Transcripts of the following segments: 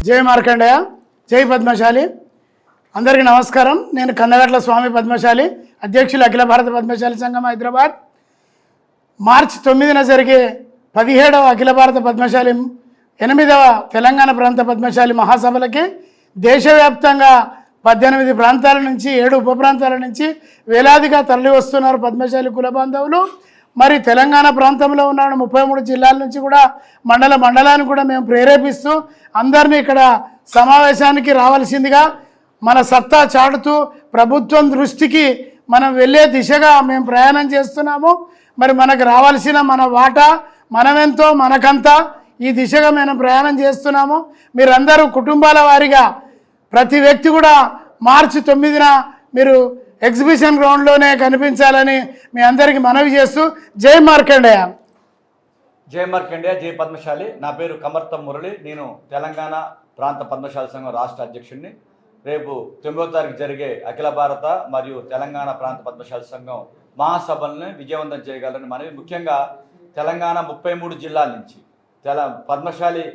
జై మార్కండేయ, జై పద్మశాలి. అందరికీ నమస్కారం. నేను కందగట్ల స్వామి పద్మశాలి, అధ్యక్షులు అఖిల భారత పద్మశాలి సంఘం హైదరాబాద్. మార్చి 9న జరిగే 17వ అఖిల భారత పద్మశాలి 8వ తెలంగాణ ప్రాంత పద్మశాలి మహాసభలకి దేశవ్యాప్తంగా 18 ప్రాంతాల నుంచి 7 ఉప ప్రాంతాల నుంచి వేలాదిగా తరలి వస్తున్నారు పద్మశాలి కుల బాంధవులు. మరి తెలంగాణ ప్రాంతంలో ఉన్న 33 జిల్లాల నుంచి కూడా మండలాన్ని కూడా మేము ప్రేరేపిస్తూ అందరినీ ఇక్కడ సమావేశానికి రావాల్సిందిగా మన సత్తా చాటుతూ ప్రభుత్వం దృష్టికి మనం వెళ్ళే దిశగా మేము ప్రయాణం చేస్తున్నాము. మరి మనకు రావాల్సిన మన వాటా మనమెంతో మనకంతా ఈ దిశగా మేము ప్రయాణం చేస్తున్నాము. మీరందరూ కుటుంబాల వారీగా ప్రతి వ్యక్తి కూడా మార్చి 9న మీరు ఎగ్జిబిషన్ గ్రౌండ్లోనే కనిపించాలని మీ అందరికీ మనవి చేస్తూ జై మార్కండేయ. జై మార్కండేయ, జై పద్మశాలి. నా పేరు కమర్తం మురళి. నేను తెలంగాణ ప్రాంత పద్మశాలి సంఘం రాష్ట్ర అధ్యక్షుడిని. రేపు 9వ తారీఖు జరిగే అఖిల భారత మరియు తెలంగాణ ప్రాంత పద్మశాలి సంఘం మహాసభలను విజయవంతం చేయగలని మనవి. ముఖ్యంగా తెలంగాణ 33 జిల్లాల నుంచి పద్మశాలి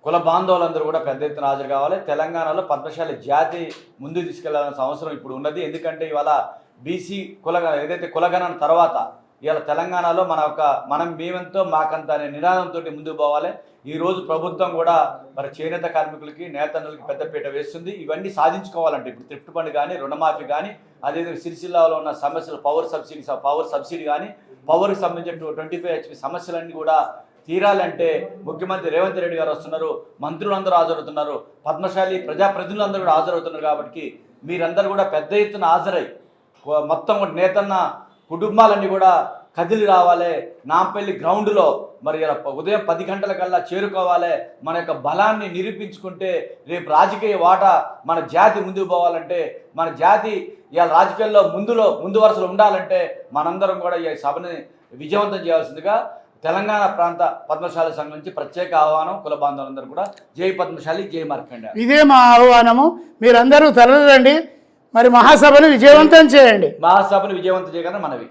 కుల బాంధవులందరూ కూడా పెద్ద ఎత్తున హాజరు కావాలి. తెలంగాణలో పద్మశాలి జాతి ముందుకు తీసుకెళ్లాల్సిన అవసరం ఇప్పుడు ఉన్నది. ఎందుకంటే ఇవాళ బీసీ ఏదైతే కులగణన తర్వాత ఇవాళ తెలంగాణలో మనం మేమెంతో మాకంత అనే నినాదంతో ముందుకు పోవాలి. ఈరోజు ప్రభుత్వం కూడా మరి చేనేత కార్మికులకి నేతన్నులకి పెద్దపీట వేస్తుంది. ఇవన్నీ సాధించుకోవాలంటే ఇప్పుడు థ్రిఫ్ట్ ఫండ్ కానీ, రుణమాఫీ కానీ, అదేవిధంగా సిరిసిల్లాలో ఉన్న సమస్యలు పవర్ సబ్సిడీ కానీ, పవర్కి సంబంధించిన 25 HP సమస్యలన్నీ కూడా తీరాలంటే ముఖ్యమంత్రి రేవంత్ రెడ్డి గారు వస్తున్నారు, మంత్రులందరూ హాజరవుతున్నారు, పద్మశాలి ప్రజాప్రతినిధులందరూ కూడా హాజరవుతున్నారు. కాబట్టి మీరందరూ కూడా పెద్ద ఎత్తున హాజరై మొత్తం నేతన్న కుటుంబాలన్నీ కూడా కదిలి రావాలి. నాంపల్లి గ్రౌండ్లో మరి ఉదయం 10 గంటలకల్లా చేరుకోవాలి. మన యొక్క బలాన్ని నిరూపించుకుంటే రేపు రాజకీయ వాటా మన జాతి ముందుకు పోవాలంటే, మన జాతి ఇవాళ రాజకీయాల్లో ముందు వరుసలో ఉండాలంటే మనందరం కూడా ఈ సభని విజయవంతం చేయాల్సిందిగా తెలంగాణ ప్రాంత పద్మశాలి సంఘం నుంచి ప్రత్యేక ఆహ్వానం. కుల బాంధవులందరూ కూడా జై పద్మశాలి, జై మార్కండేయ. ఇదే మా ఆహ్వానము. మీరందరూ తరలిరండి, మరి మహాసభను విజయవంతం చేయండి. మహాసభను విజయవంతం చేయగలని మనవి.